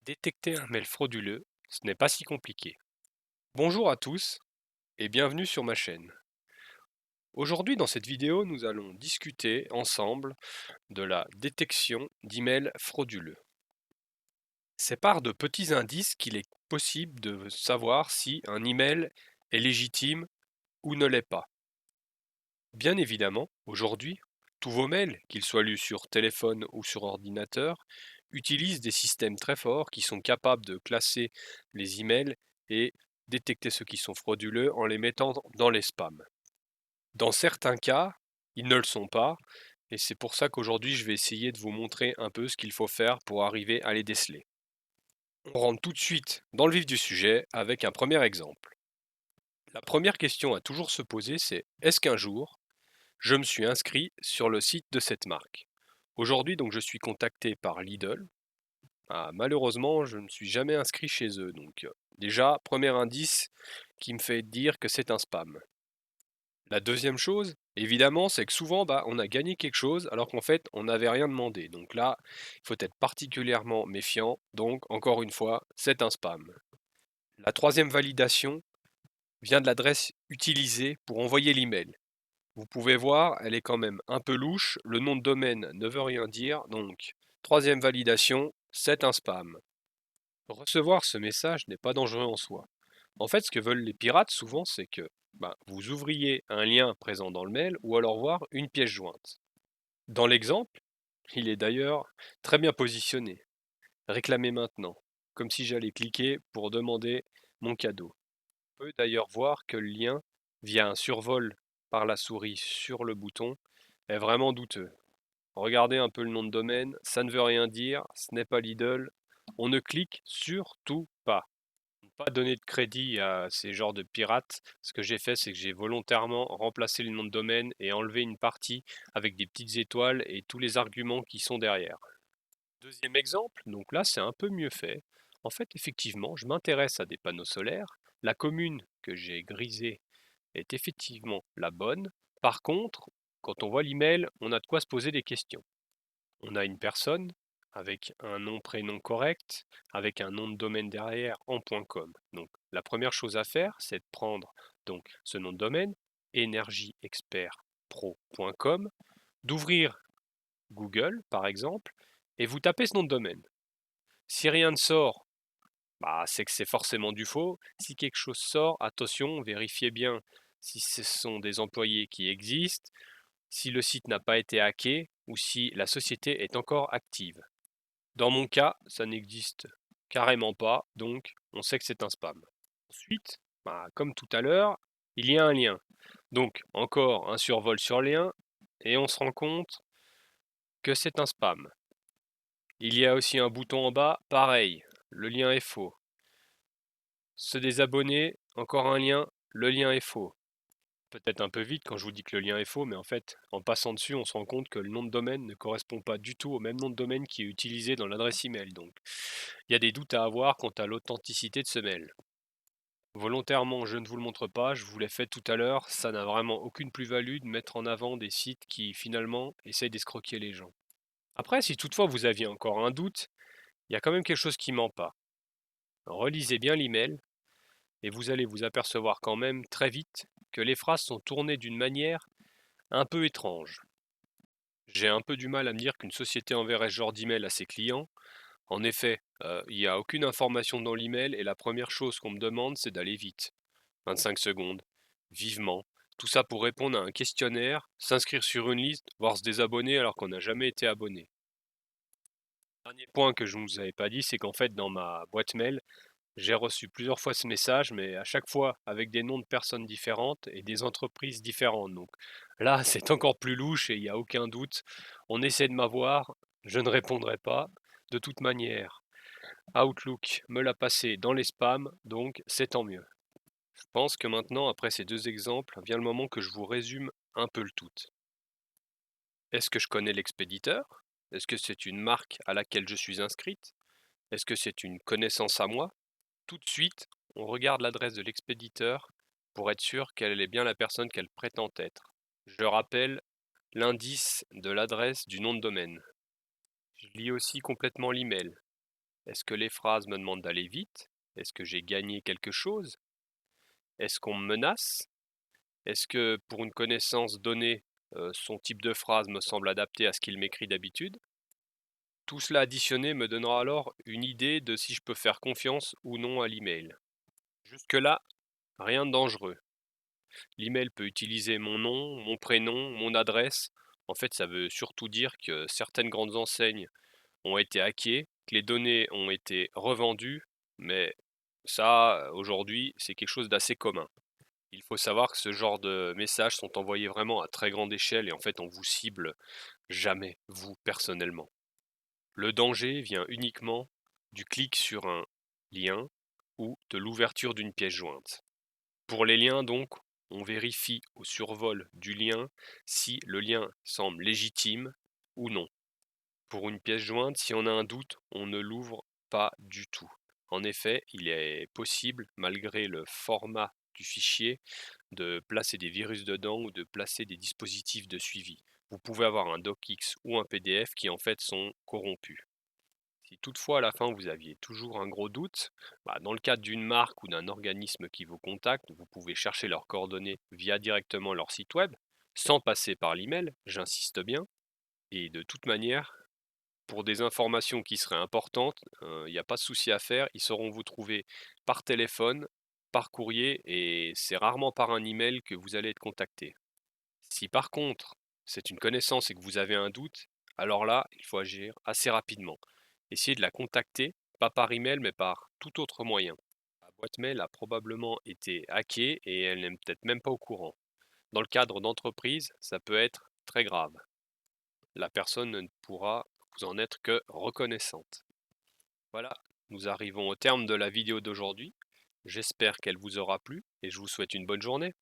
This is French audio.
Détecter un mail frauduleux, ce n'est pas si compliqué. Bonjour à tous et bienvenue sur ma chaîne. Aujourd'hui dans cette vidéo, nous allons discuter ensemble de la détection d'emails frauduleux. C'est par de petits indices qu'il est possible de savoir si un email est légitime ou ne l'est pas. Bien évidemment, aujourd'hui, tous vos mails, qu'ils soient lus sur téléphone ou sur ordinateur, utilisent des systèmes très forts qui sont capables de classer les emails et détecter ceux qui sont frauduleux en les mettant dans les spams. Dans certains cas, ils ne le sont pas, et c'est pour ça qu'aujourd'hui je vais essayer de vous montrer un peu ce qu'il faut faire pour arriver à les déceler. On rentre tout de suite dans le vif du sujet avec un premier exemple. La première question à toujours se poser, c'est est-ce qu'un jour, je me suis inscrit sur le site de cette marque. Aujourd'hui, donc, je suis contacté par Lidl. Ah, malheureusement, je ne me suis jamais inscrit chez eux. Donc, déjà, premier indice qui me fait dire que c'est un spam. La deuxième chose, évidemment, c'est que souvent, on a gagné quelque chose alors qu'en fait, on n'avait rien demandé. Donc là, il faut être particulièrement méfiant. Donc, encore une fois, c'est un spam. La troisième validation vient de l'adresse utilisée pour envoyer l'email. Vous pouvez voir, elle est quand même un peu louche. Le nom de domaine ne veut rien dire. Donc, troisième validation, c'est un spam. Recevoir ce message n'est pas dangereux en soi. En fait, ce que veulent les pirates souvent, c'est que vous ouvriez un lien présent dans le mail ou alors voir une pièce jointe. Dans l'exemple, il est d'ailleurs très bien positionné. Réclamer maintenant, comme si j'allais cliquer pour demander mon cadeau. On peut d'ailleurs voir que le lien, via un survol par la souris sur le bouton, est vraiment douteux. Regardez un peu le nom de domaine, ça ne veut rien dire, ce n'est pas Lidl. On ne clique surtout pas. Ne pas donner de crédit à ces genres de pirates. Ce que j'ai fait, c'est que j'ai volontairement remplacé le nom de domaine et enlevé une partie avec des petites étoiles et tous les arguments qui sont derrière. Deuxième exemple, donc là c'est un peu mieux fait. En fait, effectivement, je m'intéresse à des panneaux solaires. La commune que j'ai grisée est effectivement la bonne. Par contre, quand on voit l'email, on a de quoi se poser des questions. On a une personne avec un nom prénom correct, avec un nom de domaine derrière en .com. Donc la première chose à faire, c'est de prendre donc ce nom de domaine energiexpertpro.com, d'ouvrir Google par exemple et vous tapez ce nom de domaine. Si rien ne sort, c'est que c'est forcément du faux. Si quelque chose sort, attention, vérifiez bien si ce sont des employés qui existent, si le site n'a pas été hacké ou si la société est encore active. Dans mon cas, ça n'existe carrément pas, donc on sait que c'est un spam. Ensuite, comme tout à l'heure, il y a un lien. Donc encore un survol sur lien et on se rend compte que c'est un spam. Il y a aussi un bouton en bas, pareil, le lien est faux. Se désabonner, encore un lien, le lien est faux. Peut-être un peu vite quand je vous dis que le lien est faux, mais en fait, en passant dessus, on se rend compte que le nom de domaine ne correspond pas du tout au même nom de domaine qui est utilisé dans l'adresse email. Donc, il y a des doutes à avoir quant à l'authenticité de ce mail. Volontairement, je ne vous le montre pas, je vous l'ai fait tout à l'heure, ça n'a vraiment aucune plus-value de mettre en avant des sites qui finalement essayent d'escroquer les gens. Après, si toutefois vous aviez encore un doute, il y a quand même quelque chose qui ment pas. Relisez bien l'email et vous allez vous apercevoir quand même très vite que les phrases sont tournées d'une manière un peu étrange. J'ai un peu du mal à me dire qu'une société enverrait ce genre d'email à ses clients. En effet, il n'y a aucune information dans l'email et la première chose qu'on me demande, c'est d'aller vite. 25 secondes, vivement. Tout ça pour répondre à un questionnaire, s'inscrire sur une liste, voire se désabonner alors qu'on n'a jamais été abonné. Dernier point que je ne vous avais pas dit, c'est qu'en fait, dans ma boîte mail, j'ai reçu plusieurs fois ce message, mais à chaque fois avec des noms de personnes différentes et des entreprises différentes. Donc là, c'est encore plus louche et il n'y a aucun doute. On essaie de m'avoir, je ne répondrai pas. De toute manière, Outlook me l'a passé dans les spams, donc c'est tant mieux. Je pense que maintenant, après ces deux exemples, vient le moment que je vous résume un peu le tout. Est-ce que je connais l'expéditeur? Est-ce que c'est une marque à laquelle je suis inscrite? Est-ce que c'est une connaissance à moi? Tout de suite, on regarde l'adresse de l'expéditeur pour être sûr qu'elle est bien la personne qu'elle prétend être. Je rappelle l'indice de l'adresse du nom de domaine. Je lis aussi complètement l'email. Est-ce que les phrases me demandent d'aller vite? Est-ce que j'ai gagné quelque chose? Est-ce qu'on me menace? Est-ce que pour une connaissance donnée, son type de phrase me semble adapté à ce qu'il m'écrit d'habitude? Tout cela additionné me donnera alors une idée de si je peux faire confiance ou non à l'email. Jusque-là, rien de dangereux. L'email peut utiliser mon nom, mon prénom, mon adresse. En fait, ça veut surtout dire que certaines grandes enseignes ont été hackées, que les données ont été revendues, mais ça, aujourd'hui, c'est quelque chose d'assez commun. Il faut savoir que ce genre de messages sont envoyés vraiment à très grande échelle et en fait, on vous cible jamais, vous, personnellement. Le danger vient uniquement du clic sur un lien ou de l'ouverture d'une pièce jointe. Pour les liens donc, on vérifie au survol du lien si le lien semble légitime ou non. Pour une pièce jointe, si on a un doute, on ne l'ouvre pas du tout. En effet, il est possible, malgré le format du fichier, de placer des virus dedans ou de placer des dispositifs de suivi. Vous pouvez avoir un docx ou un PDF qui en fait sont corrompus. Si toutefois à la fin vous aviez toujours un gros doute, dans le cadre d'une marque ou d'un organisme qui vous contacte, vous pouvez chercher leurs coordonnées via directement leur site web, sans passer par l'email, j'insiste bien. Et de toute manière, pour des informations qui seraient importantes, il n'y a pas de souci à faire, ils sauront vous trouver par téléphone, par courrier, et c'est rarement par un email que vous allez être contacté. Si par contre, c'est une connaissance et que vous avez un doute, alors là, il faut agir assez rapidement. Essayez de la contacter, pas par email, mais par tout autre moyen. La boîte mail a probablement été hackée et elle n'est peut-être même pas au courant. Dans le cadre d'entreprise, ça peut être très grave. La personne ne pourra vous en être que reconnaissante. Voilà, nous arrivons au terme de la vidéo d'aujourd'hui. J'espère qu'elle vous aura plu et je vous souhaite une bonne journée.